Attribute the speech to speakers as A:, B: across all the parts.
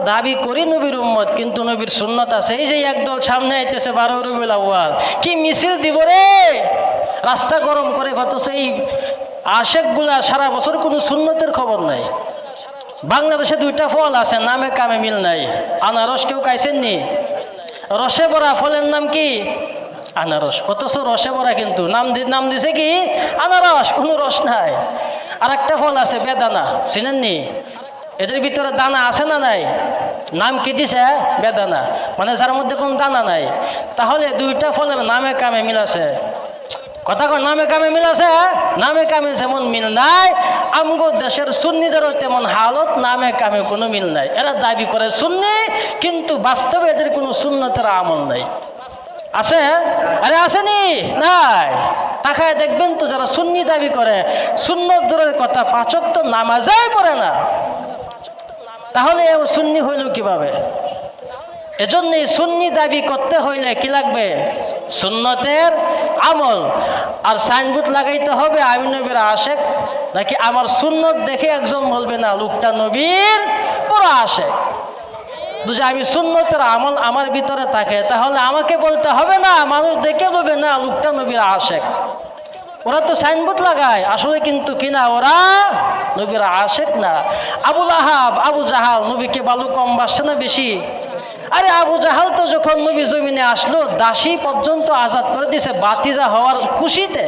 A: দাবি করি নবীর উম্মত, কিন্তু নবীর সুন্নত আছে। এই যে একদল সামনে আইতেছে 12 রবিউল আউয়াল, কি মিছিল দিব রে, রাস্তা গরম করে। অথচ এই আশেকগুলা সারা বছর কোনো সুন্নতের খবর নাই। বাংলাদেশে 2টা ফল আছে, নামে কামে মিল নাই। আনারস কেউ খাইছেননি? রসে ভরা ফলের নাম কি? আনারস। অথচ রসে ভরা, কিন্তু নাম দিছে কি? আনারস, কোনো রস নাই। আর একটা ফল আছে বেদানা, চিনেননি? এদের ভিতরে দানা আছে না নাই? নাম কি দিছে? বেদানা, মানে যার মধ্যে কোনো দানা নাই। তাহলে 2টা ফলের নামে কামে মিল আছে। কথা কর, নামে কামে মিল আছে? নামে কামে যেমন মিল নাই, আমগো দেশের সুন্নিদেরও তেমন হালত, নামে কামে কোনো মিল নাই। এরা দাবি করে সুন্নি, কিন্তু বাস্তবে এদের কোনো সুন্নতের আমল নাই। আছে? আরে আসেনি? নাই। তাকায় দেখবেন তো, যারা সুন্নি দাবি করে, সুন্নত দূরের কথা 5 ওয়াক্ত নামাজই পড়ে না। তাহলে সুন্নি হইল কিভাবে? এজন্যই সুন্নি দাবি করতে হইলে কি লাগবে? সুন্নতের আমল। আর সাইনবোর্ড লাগাইতে হবে আমি নবীর আশেক, নাকি আমার সুন্নত দেখে একজন বলবে না লোকটা নবীর পুরো আশেক। যদি আমি সুন্নতের আমল আমার ভিতরে থাকে, তাহলে আমাকে বলতে হবে না, মানুষ দেখে বলবে না লোকটা নবীর আশেক। ওরা তো সাইনবোর্ড লাগায়, আসলে কিন্তু কিনা ওরা নবীর আশেক না। আবুল আহাব, আবু জাহাল নবীকে ভালো কম বাসছে না বেশি? আরে আবু জাহাল তো যখন নবী জমিনে আসলো, দাসী পর্যন্ত আজাদ করে দিয়েছে বাতিজা হওয়ার খুশিতে।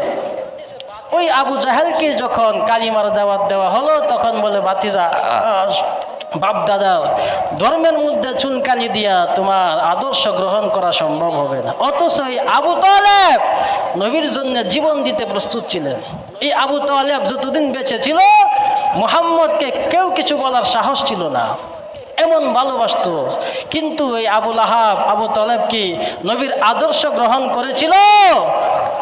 A: ওই আবু জাহালকে যখন কালিমার দাওয়াত দেওয়া হলো, তখন বলে বাতিজা, বাপ দাদার ধর্মের মধ্যে চুনকালি দিয়া তোমার আদর্শ গ্রহণ করা সম্ভব হবে না। অথচ এই আবু তালেব নবীর জন্য জীবন দিতে প্রস্তুত ছিলেন। এই আবু তালেব যতদিন বেঁচে ছিল, মুহাম্মদকে কেউ কিছু বলার সাহস ছিল না, এমন ভালোবাসত। কিন্তু এই আবুল আহাব, আবু তালেব কি নবীর আদর্শ গ্রহণ করেছিল?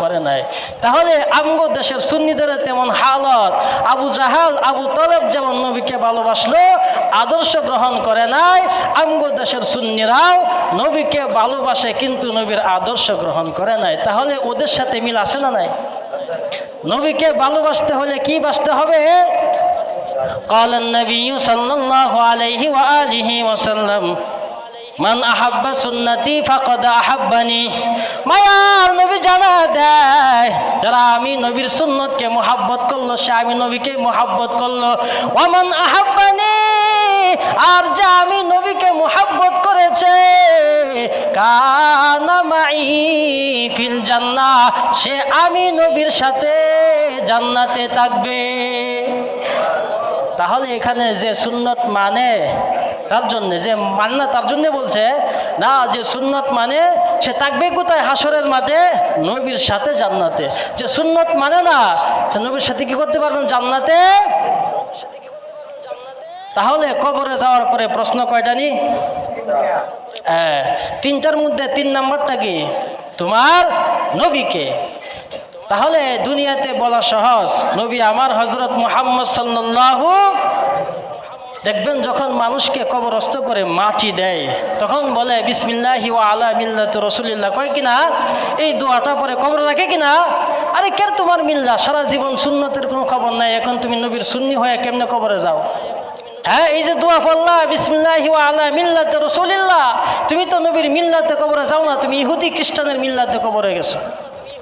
A: করে নাই। তাহলে আমগো দেশের সুন্নিদের তেমন হালত। আবু জাহাল, আবু তালেব যেমন নবীকে ভালোবাসলো, আদর্শ গ্রহণ করে নাই, আমগো দেশের সুন্নিরাও নবীকে ভালোবাসে, কিন্তু নবীর আদর্শ গ্রহণ করে নাই। তাহলে ওদের সাথে মিল আছে না নাই? নবীকে ভালোবাসতে হলে কি বাসতে হবে? قال النبي صلى الله عليه وآله وسلم মান আহাব্বা সুন্নতি ফাকাদ আহাব্বানি। মায়ার নবী জানা দেয়, যারা আমি নবীর সুন্নতকে মুহাব্বত করলো, সে আমি নবীকে মুহাব্বত করলো। ওয়ামান আহাব্বানি, আর যা আমি নবীকে মুহাব্বত করেছে, কানা মাই ফিল জান্নাহ, সে আমি নবীর সাথে জান্নাতে থাকবে। তাহলে এখানে যে সুন্নত মানে তার জন্য, যে মানে না তার জন্য বলছে না, যে সুন্নত মানে সে থাকবে কোথায়? হাসরের মাঠে নবীর সাথে জান্নাতে। যে সুন্নত মানে না, সে নবীর সাথে কি করতে পারবেন? জান্নাতে। তাহলে কবরে যাওয়ার পরে প্রশ্ন কয়টা নি? 3টার মধ্যে 3 নাম্বারটা কি? তোমার নবীকে। তাহলে দুনিয়াতে বলা সহজ, নবী আমার হযরত মুহাম্মদ সাল্লাল্লাহু, দেখবেন যখন মানুষকে কবরস্থ করে মাটি দেয়, তখন বলে বিসমিল্লাহি ওয়া আলা মিল্লাতি রাসূলিল্লাহ, কয় কিনা? এই দোয়াটা পরে কবরে রাখে কিনা? আরে কেন তোমার মিল্লা, সারা জীবন সুন্নতের কোনো খবর নাই, এখন তুমি নবীর সুন্নি হয়ে কেমনে কবরে যাও? হ্যাঁ, এই যে দোয়া পড়লা বিসমিল্লাহি ওয়া আলা মিল্লাতি রাসূলিল্লাহ, তুমি তো নবীর মিল্লাতে কবরে যাও না, তুমি ইহুদি খ্রিস্টানের মিল্লাতে কবরে গেছো।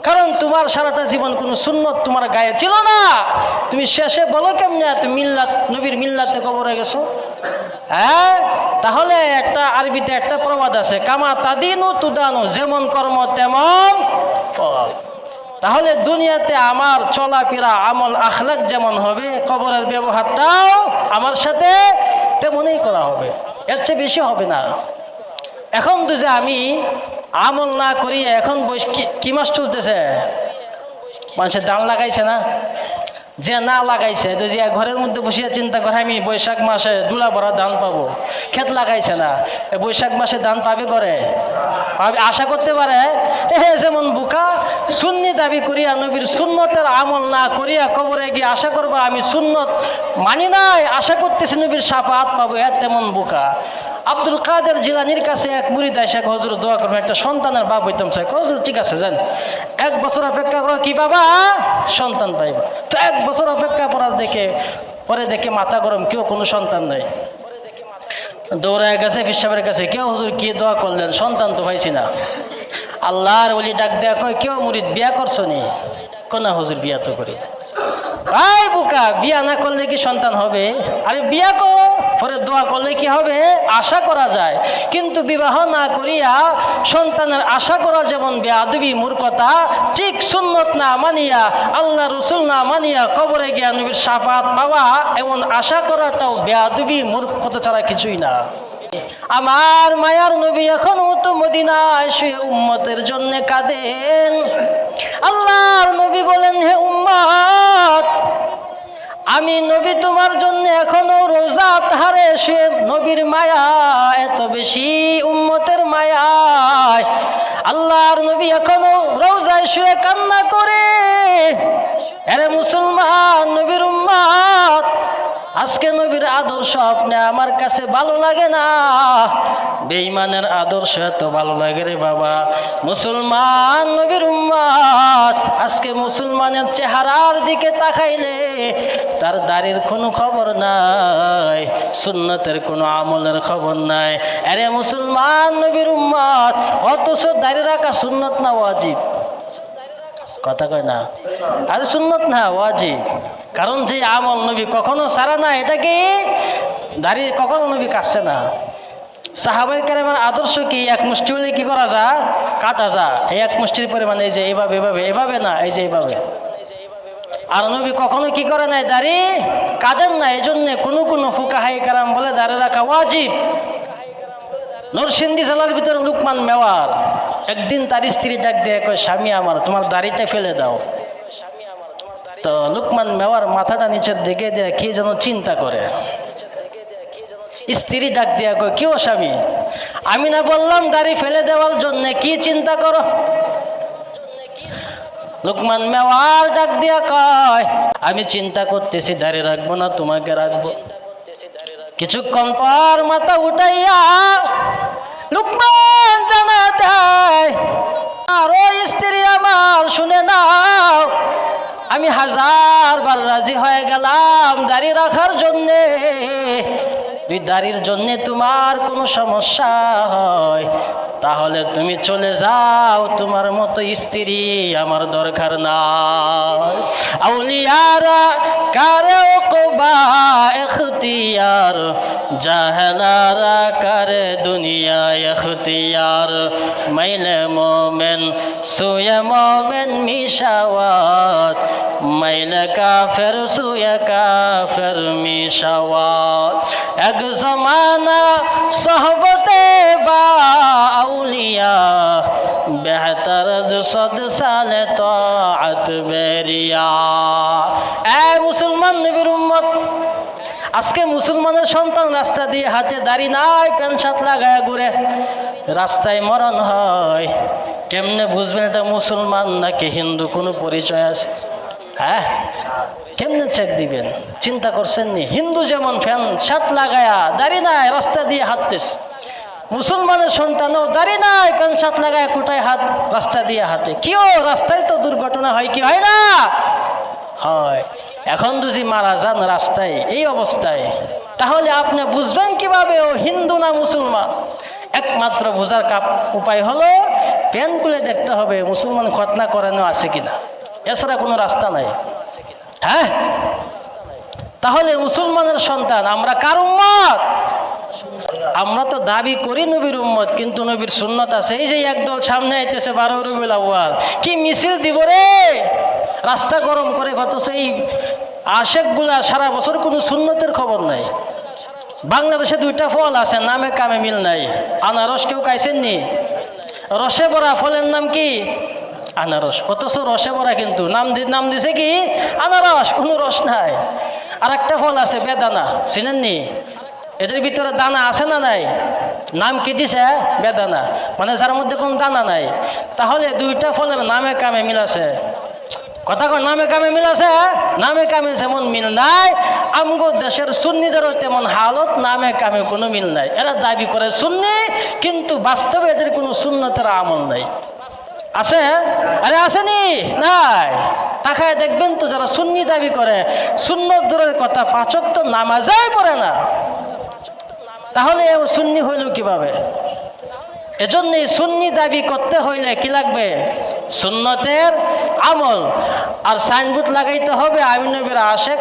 A: কারণ তোমার সারাটা জীবন কোনো সুন্নত তোমার গায়ে ছিল না। তুমি শেষে বলো কেমনে তুমি মিল্লাত, নবীর মিল্লাতে কবরে গেছো? হ্যাঁ, তাহলে একটা আরবিতে একটা প্রবাদ আছে, কামা তাদিনু তুদানু, যেমন কর্ম তেমন ফল। তাহলে দুনিয়াতে আমার চলাফেরা, আমল, আখলাক যেমন হবে, কবরের ব্যবহারটাও আমার সাথে তেমনই করা হবে, এর চেয়ে বেশি হবে না। এখন তো যে আমি আমল না করি, এখন কি মাস চলতেছে? মানুষের ধান লাগাইছে না? যে না লাগাইছে, তো যে ঘরের মধ্যে বসিয়া চিন্তা করে আমি বৈশাখ মাসে দুলা ভরা ধান পাবো, ক্ষেত লাগাইছে না, বৈশাখ মাসে ধান পাবে করে আশা করতে পারে? যেমন বোকা, সুন্নি দাবি করিয়া নবীর সুন্নতের আমল না করিয়া কবরে গিয়ে আশা করবো আমি সুন্নত মানি নাই, আশা করতেছি নবীর শাফাআত পাবো, এর তেমন বোকা। আব্দুল কাদের জিলানির কাছে এক মুরিদ আইসা, হুজুর দোয়া করবেন, একটা সন্তানের বাপ হইতাম চাই। হুজুর ঠিক আছে, যান 1 বছর অপেক্ষা করো, কি বাবা? সন্তান পাইবা। তো 1 বছর অপেক্ষা করার পরে দেখে মাথা গরম, কেউ কোনো সন্তান নাই। দৌড়ায় গেছে পিসাবের কাছে, কেউ হুজুর কি দোয়া করলেন, সন্তান তো পাইছি না। আল্লাহর ওলি ডাক দেয়া কয়, কেউ মুরিদ বিয়া করছো নি? কোনা হুজুর বিয়া তো করি। আই বোকা, বিয়া না করলে কি সন্তান হবে? আরে বিয়া করো, পরে দোয়া করলে কি হবে? আশা করা যায়। কিন্তু বিবাহ না করিয়া সন্তানের আশা করা যেমন বেয়াদবি মূর্খতা, ঠিক সুন্নত না মানিয়া, আল্লাহ রসুল না মানিয়া কবরে গিয়া নবীর শাফাত পাওয়া এমন আশা করাটাও বেয়াদবি মূর্খতা ছাড়া কিছুই না। আমার মায়ার নবী এখনো তো মদিনায় শুয়ে উম্মতের জন্য কাঁদেন। আল্লাহর নবী বলেন, হে উম্মত, আমি নবী তোমার জন্য এখনো রোজা তাহারে শুয়ে, নবীর মায়া এত বেশি, উম্মতের মায়ায় আল্লাহর নবী এখনো রোজায় শুয়ে কান্না করে। আরে মুসলমান নবীর উম্মত, আজকে নবীর আদর্শ আপনি আমার কাছে ভালো লাগে না, বেঈমানের আদর্শ এত ভালো লাগে রে বাবা। মুসলমান নবীর উম্মত, আজকে মুসলমানের চেহারার দিকে তাকাইলে তার দাড়ির কোনো খবর নাই, সুন্নতের কোনো আমলের খবর নাই। আরে মুসলমান নবীর উম্মত, অথচ দাড়ি রাখা সুন্নত না ওয়াজিব? কথা কয় না? আর সুন্নত না ওয়াজিব। কারণ যে আমল নবী কখনো ছাড়া না, এটাকে দাড়ি কখনো নবী কাটছে না। সাহাবায়ে কেরামের আদর্শ কি? এক মুষ্টি হলে কি করা যায়? কাটা যায়। এই এক মুষ্টির পরিমাণে এই যে এইভাবে এভাবে এভাবে না, এই যে এইভাবে। আর নবী কখনো কি করে নাই? দাড়ি কাটেন না। এই জন্যে কোনো ফুকাহায়ে কেরাম বলে দাড়ি রাখা ওয়াজিব। নরসিংদী জেলার ভিতরে লুকমান মেওয়ার একদিন তার স্ত্রী ডাক দিয়ে কয়, স্বামী আমার, তোমার দাড়িটা ফেলে দাও। তো লুকমান মেওয়ার মাথাটা নিচের দিকে দিয়ে কি যেন চিন্তা করে। স্ত্রী ডাক দিয়া কয়, কেউ স্বামী, আমি না বললাম দাড়ি ফেলে দেওয়ার জন্য, কি চিন্তা করো? লুকমান মেওয়ার ডাক দিয়া কয়, আমি চিন্তা করতেছি দাড়ি রাখবো না তোমাকে রাখবো। কিছুক্ষণ পর মাথা উঠাইয়া লুকমান জানা দেয়, আর ওই স্ত্রী আমার, শুনে নাও, আমি 1000 বার রাজি হয়ে গেলাম দাড়ি রাখার জন্যে। তুই দাড়ির জন্যে তোমার কোনো সমস্যা হয় তাহলে তুমি চলে যাও, তোমার মতো স্ত্রী আমার দরকার নাই। আউলিয়ারা কারে ওকবা ইখতিয়ার, জাহেলারা কারে দুনিয়া ইখতিয়ার। মাইলে মোমেন সুয়ে মোমেন মিশাওয়াত, মাইলে কাফের সুয়ে কাফের মিশাওয়াত। এক জমানা সোহবতে বা আউলিয়া, বেহতর जो 100 साल तौअत बेरिया। এ মুসলমান নবীর উম্মত, আজকে মুসলমানের সন্তান রাস্তা দিয়ে হাতে দাড়ি নাই, প্যান্ট শার্ট লাগায় ঘুরে, রাস্তায় মরণ হয়। কেমনে বুঝবেন এটা মুসলমান নাকি হিন্দু? কোনো পরিচয় আছে? হ্যাঁ, কেমনে চেক দিবেন? চিন্তা করছেন নি? হিন্দু যেমন প্যান্ট শার্ট লাগায়া দাড়ি নাই রাস্তা দিয়ে হাঁটতেছে, মুসলমানের সন্তানও দাড়ি নাই প্যান্ট শার্ট লাগায় কোটায় হাত রাস্তা দিয়ে হাঁটে। কিও রাস্তায় তো দুর্ঘটনা হয় কি হয় না? হয়। এখন যদি মারা যান রাস্তায় এই অবস্থায়, তাহলে আপনি বুঝবেন কিভাবে ও হিন্দু না মুসলমান? একমাত্র বোঝার উপায় হলো প্যান খুলে দেখতে হবে মুসলমান খতনা করানো আছে কিনা, এছাড়া কোনো রাস্তা নাই। হ্যাঁ, তাহলে মুসলমানের সন্তান আমরা কার উম্মত? আমরা তো দাবি করি নবীর উম্মত, কিন্তু নবীর সুন্নত আছে। এই যে একদল সামনে আইতেছে 12 রবিউল আউয়াল, কি মিছিল দিব রে, রাস্তা গরম করে, অথচ এই আশেকগুলা সারা বছর কোনো সুন্নতের খবর নাই। বাংলাদেশে 2টা ফল আছে, নামে কামে মিল নাই। আনারস কেউ খাইছেন নি? রসে ভরা ফলের নাম কি? আনারস, অথচ রসে ভরা, কিন্তু নাম দিছে কি? আনারস, কোনো রস নাই। আর একটা ফল আছে বেদানা, চিনেননি? এদের ভিতরে দানা আছে না নাই? নাম কি দিছে? বেদানা, মানে যার মধ্যে কোনো দানা নাই। তাহলে 2টা ফলের নামে কামে মিল আছে। কথা কয় নামে কামে মিল আছে? নামে কামে যেমন মিল নাই, আমগো দেশের সুন্নিদেরও তেমন হালত, নামে কামে কোনো মিল নাই। এরা দাবি করে সুন্নি, কিন্তু বাস্তবে এদের কোনো সুন্নতের আমল নাই। আছে? আরে আসেনি? নাই। তাকায় দেখবেন তো, যারা সুন্নি দাবি করে, সুন্নত দূরের কথা 5 ওয়াক্ত নামাজই পড়ে না। তাহলে ও সুন্নি হইল কিভাবে? এজন্যই সুন্নি দাবি করতে হইলে কি লাগবে? সুন্নতের আমল। আর সাইনবোর্ড লাগাইতে হবে আমি নবীর আশেক,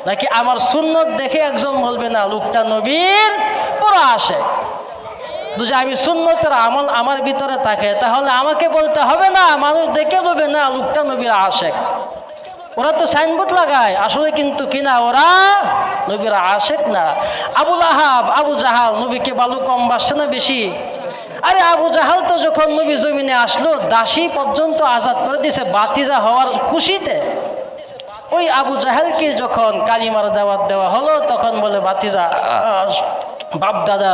A: নাকি আমার সুন্নত দেখে একজন বলবে না লোকটা নবীর বড় আশেক। যদি আমি সুন্নতের আমল আমার ভিতরে থাকে তাহলে আমাকে বলতে হবে না, মানুষ দেখে বলবে না লোকটা নবীর আশেক। ওরা তো সাইনবোর্ড লাগায়, আসলে কিন্তু কিনা ওরা নবীর আশেক না। আবুল আহাব আবু জাহাল নবীকে বালু কম বাসছে না বেশি? আরে আবু জাহাল তো যখন নবী জমিনে আসলো দাসী পর্যন্ত আজাদ করে দিয়েছে বাতিজা হওয়ার খুশিতে। ওই আবু জাহালকে যখন কালিমার দাওয়াত দেওয়া হলো তখন বলে বাতিজা বাপ দাদা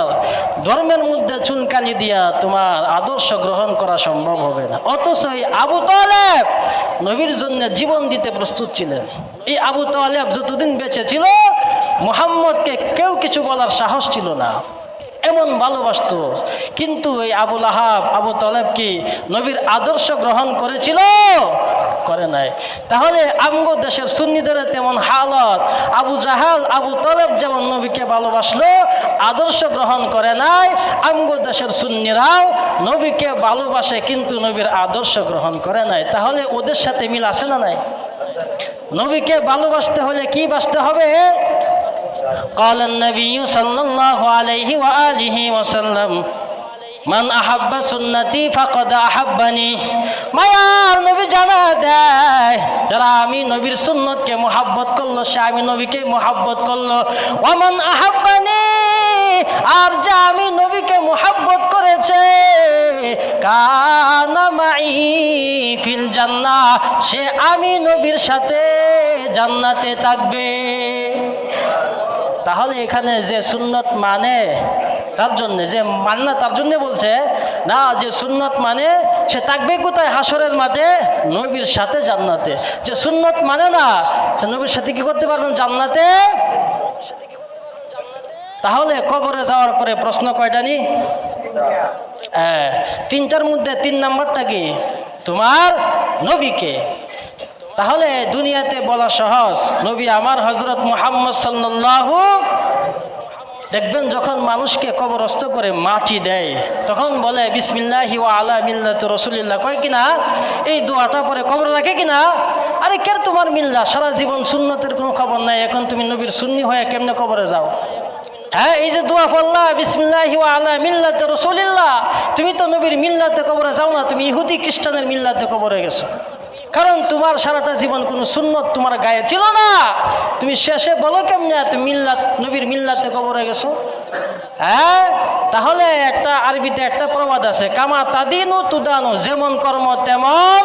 A: ধর্মের মধ্যে চুনকানি দিয়া তোমার আদর্শ গ্রহণ করা সম্ভব হবে না। অথচ এই আবু তালেব নবীর জন্য জীবন দিতে প্রস্তুত ছিলেন। এই আবু তালেব যতদিন বেঁচে ছিল মুহাম্মদকে কেউ কিছু বলার সাহস ছিল না, এমন ভালোবাসত। কিন্তু এই আবুল আহাব আবু তালেব কি নবীর আদর্শ গ্রহণ করেছিল? করে নাই। তাহলে আমগো দেশের সুন্নিদের তেমন হালত। আবু জাহাল আবু তালেব যেমন নবীকে ভালোবাসলো আদর্শ গ্রহণ করে নাই, আমগো দেশের সুন্নিরাও নবীকে ভালোবাসে কিন্তু নবীর আদর্শ গ্রহণ করে নাই। তাহলে ওদের সাথে মিল আছে না নাই? নবীকে ভালোবাসতে হলে কি বাসতে হবে? قال النبي صلى الله عليه وآله وسلم من أحب سنتي فقد أحبني। মায়ার নবী জানা দেয় যারা আমি নবীর সুন্নতকে মুহাব্বত করলো সে আমি নবীকে মুহাব্বত করলো। ওয়ামান আহাব্বানি, আর যা আমি নবীকে মুহাব্বত করেছে কানা মাই ফিল জান্নাহ, সে আমি নবীর সাথে জান্নাতে থাকবে। তাহলে এখানে যে সুন্নত মানে তার জন্য, যে মানে না তার জন্য বলছে না, যে সুন্নত মানে সে থাকবে কোথায়? হাসরের মাঠে নবীর সাথে জান্নাতে। যে সুন্নত মানে না সে নবীর সাথে কি করতে পারবেন? জান্নাতে। তাহলে কবরে যাওয়ার পরে প্রশ্ন কয়টা নি? তিনটার মধ্যে 3 নাম্বারটা কি? তোমার নবীকে। তাহলে দুনিয়াতে বলা সহজ নবী আমার হযরত মুহাম্মদ সাল্লাল্লাহু, দেখবেন যখন মানুষকে কবরস্থ করে মাটি দেয় তখন বলে বিসমিল্লাহি ওয়া আলা মিল্লাতি রাসূলিল্লাহ, কয় কিনা এই দোয়াটা পরে কবরে রাখে কিনা? আরে কেন তোমার মিল্লা, সারা জীবন সুন্নতের কোনো খবর নাই, এখন তুমি নবীর সুন্নি হয়ে কেমনে কবরে যাও? হ্যাঁ, এই যে দোয়া পড়লা বিসমিল্লাহি ওয়া আলা মিল্লাতি রাসূলিল্লাহ, তুমি তো নবীর মিল্লাতে কবরে যাও না, তুমি ইহুদি খ্রিস্টানের মিল্লাতে কবরে গেছো। কারণ তোমার সারাটা জীবন কোনো সুন্নত তোমার গায়ে ছিল না, তুমি শেষে বলো কেমনে তুমি মিল্লাত নবীর মিল্লাতে কবরে গেছো? হ্যাঁ, তাহলে একটা আরবিতে একটা প্রবাদ আছে, কামা তাদিনু তুদানু, যেমন কর্ম তেমন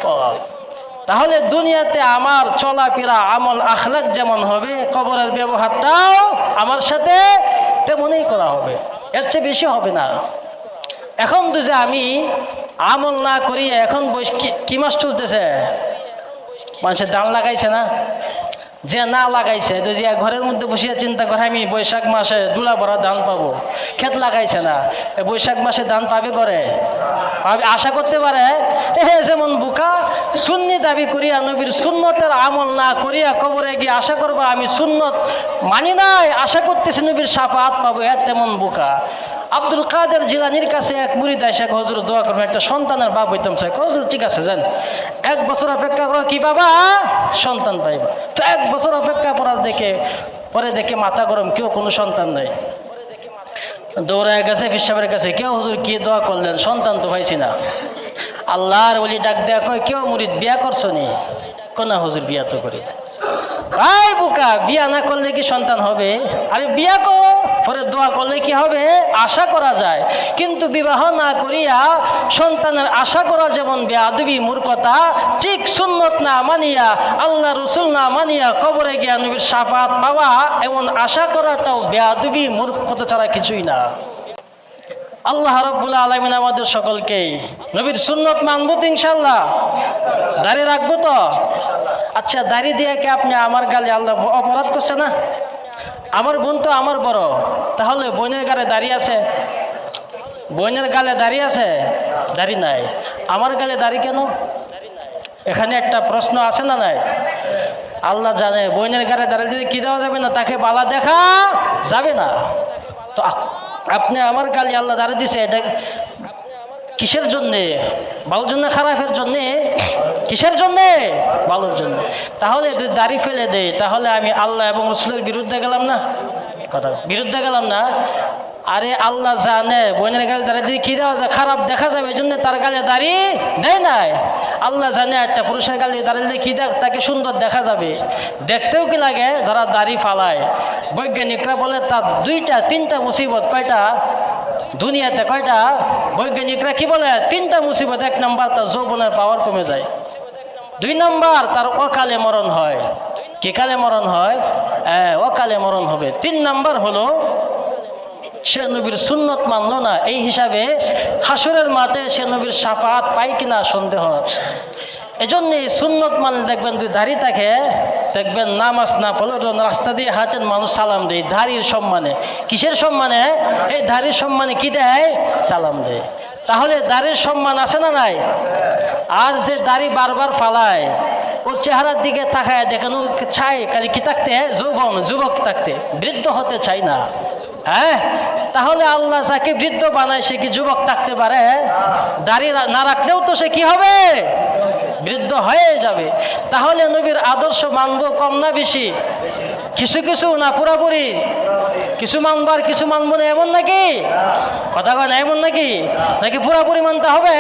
A: ফল। তাহলে দুনিয়াতে আমার চলাফেরা আমল আখলাক যেমন হবে কবরের ব্যবহারটাও আমার সাথে তেমনই করা হবে, এর চেয়ে বেশি হবে না। এখন তো যে আমি আমল না করি, এখন কি মাস চলতেছে? মানুষের দান লাগাইছে না, যে না লাগাইছে তো যে ঘরের মধ্যে বসিয়া চিন্তা করে আমি বৈশাখ মাসে দুলা ভরা ধান পাবো, ক্ষেত লাগাইছে না, বৈশাখ মাসে ধান পাবে করে আশা করতে পারে? যেমন বুকা সুন্নি দাবি করিয়া নবীর সুন্নতের আমল না করিয়া কবরে গিয়ে আশা করবা আমি সুন্নত মানি নাই, আশা করতেছি নবীর শাফাআত পাবো, এর তেমন বুকা। আব্দুল কাদের জিলানির কাছে এক মুরিদ আইসা হুজুর দোয়া করবেন, একটা সন্তানের বাপ হইতাম চাই। হুজুর ঠিক আছে যান, 1 বছর অপেক্ষা করো, কি বাবা? সন্তান পাইবা। তো 1 বছর অপেক্ষা করার পরে দেখে মাথা গরম, কেউ কোনো সন্তান নাই। দৌড়ায় গেছে ফিসাবের কাছে, কেউ হুজুর কি দোয়া করলেন? সন্তান তো পাইছি না। আল্লাহর ওলি ডাক দেয়া কয়, কেউ মুরিদ বিয়া করছো নি? কোনা হুজুর বিয়া তো করি। ভাই বুকা, বিয়া না করলে কি সন্তান হবে? আরে বিয়া করো, পরে দোয়া করলে কি হবে? আশা করা যায়। কিন্তু বিবাহ না করিয়া সন্তানের আশা করা যেমন বেয়াদবি মূর্খতা, ঠিক সুন্নত না মানিয়া আল্লাহ রসুল না মানিয়া কবরে গিয়া নবীর শাফাআত পাওয়া এমন আশা করাটাও বেয়াদবি মূর্খতা ছাড়া কিছুই না। আল্লাহ রাব্বুল আলামিন আমাদের সকলকে নবীর সুন্নত মানবো তো ইনশাআল্লাহ, দাড়ি রাখবো তো। আচ্ছা, দাড়ি দিয়ে কি আপনি আমার গালে আল্লাহ অপরাধ করছে না? আমার বোন তো আমার বড়, তাহলে বোনের গালে দাড়ি আছে? বোনের গালে দাড়ি আছে? দাড়ি নাই। আমার গালে দাড়ি কেন? এখানে একটা প্রশ্ন আছে না নাই? আল্লাহ জানে বোনের গালে দাড়ি দিতে কি দেওয়া যাবে না, তাকে বালা দেখা যাবে না। তো আপনি আমার গালি আল্লাহ দাঁড়িয়ে দিছে, এটা কিসের জন্যে? ভালোর জন্য, খারাপের জন্যে? কিসের জন্যে? ভালোর জন্য। তাহলে যদি দাড়ি ফেলে দেয় তাহলে আমি আল্লাহ এবং রসুলের বিরুদ্ধে গেলাম না? কথা বিরুদ্ধে গেলাম না? আরে আল্লাহ জানে বোনের গালে দাঁড়িয়ে দিয়ে কী দেওয়া যায়, খারাপ দেখা যাবে, এই জন্য তার গালে দাঁড়িয়ে দেয় নাই। আল্লাহ জানে একটা পুরুষের গালে দাঁড়িয়ে দিয়ে কী তাকে সুন্দর দেখা যাবে, দেখতেও কি লাগে যারা দাড়ি ফালায়। বৈজ্ঞানিকরা বলে তার 2টা 3টা মুসিবত। কয়টা? দুনিয়াতে কয়টা? বৈজ্ঞানিকরা কি বলে? 3টা মুসিবত। 1 নাম্বার তার যৌবনের পাওয়ার কমে যায়, 2 নাম্বার তার অকালে মরণ হয়। কি কালে মরণ হয়? অকালে মরণ হবে। 3 নাম্বার হলো সে নবীর সুন্নত মানলো না, এই হিসাবে হাসরের মাঠে সে নবীর শাফাত পায় কিনা সন্দেহ আছে। এজন্য সুন্নত মানলে দেখবেন যদি দাড়ি থাকে, দেখবেন নামাজ না পড়লে রাস্তা দিয়ে হাঁটেন, মানুষ সালাম দেয় দাড়ির সম্মানে। কিসের সম্মানে? এই দাড়ির সম্মানে কি দেয়? সালাম দেয়। তাহলে দাড়ির সম্মান আছে না নাই? আর যে দাড়ি বারবার ফালায়, ওর চেহারার দিকে তাকায় দেখেন, ও চায় কালি কি থাকতে? যুবক থাকতে, বৃদ্ধ হতে চাই না। হ্যাঁ, তাহলে আল্লাহ যাকে বৃদ্ধ বানায় সে কি যুবক থাকতে পারে? দাড়ি না রাখলেও তো সে কি হবে? বৃদ্ধ হয়ে যাবে। তাহলে নবীর আদর্শ মানবো কম না বেশি? কিছু কিছু না পুরাপুরি? কিছু মানবো আর কিছু মানবো না, এমন নাকি? কথা কয় না, এমন নাকি? নাকি পুরাপুরি মানতে হবে?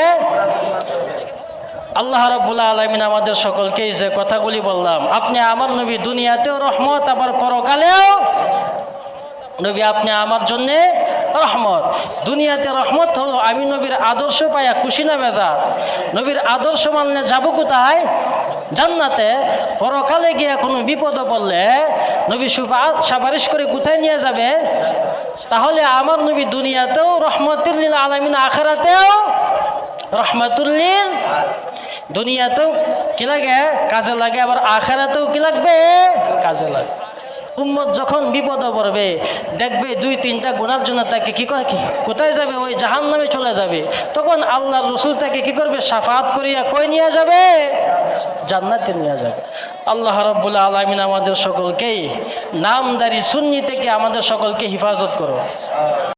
A: আল্লাহ রাব্বুল আলামিন আমাদের সকলকে যে কথাগুলি বললাম, আপনি আমার নবী দুনিয়াতেও রহমত, আবার পরকালেও নবী আপনি আমার জন্যে রহমত। দুনিয়াতে রহমত হলো আমি নবীর আদর্শ পাইয়া খুশি না বেজার? নবীর আদর্শ মানলে যাবো কোথায়? জান্নাতে। পরকালে গিয়া কোনো বিপদে পড়লে নবী সুপারিশ করে কোথায় নিয়ে যাবে? তাহলে আমার নবী দুনিয়াতেও রহমতুল লিল আলামিন, আখিরাতেও রহমতুল লিল। দুনিয়াতেও কি লাগে? কাজে লাগে। আবার আখিরাতেও কি লাগবে? কাজে লাগে। উম্মত যখন বিপদে পড়বে দেখবে 2-3টা গুনার জন্য তাকে কি করে, কোথায় যাবে? ওই জাহান্নামে চলে যাবে। তখন আল্লাহর রাসূল তাকে কি করবে? শাফাআত করিয়া কই নিয়ে যাবে? জান্নাতে নিয়ে যাবে। আল্লাহ রাব্বুল আলামিন আমাদের সকলকেই নামদারি সুন্নি থেকে আমাদের সকলকে হেফাজত করো।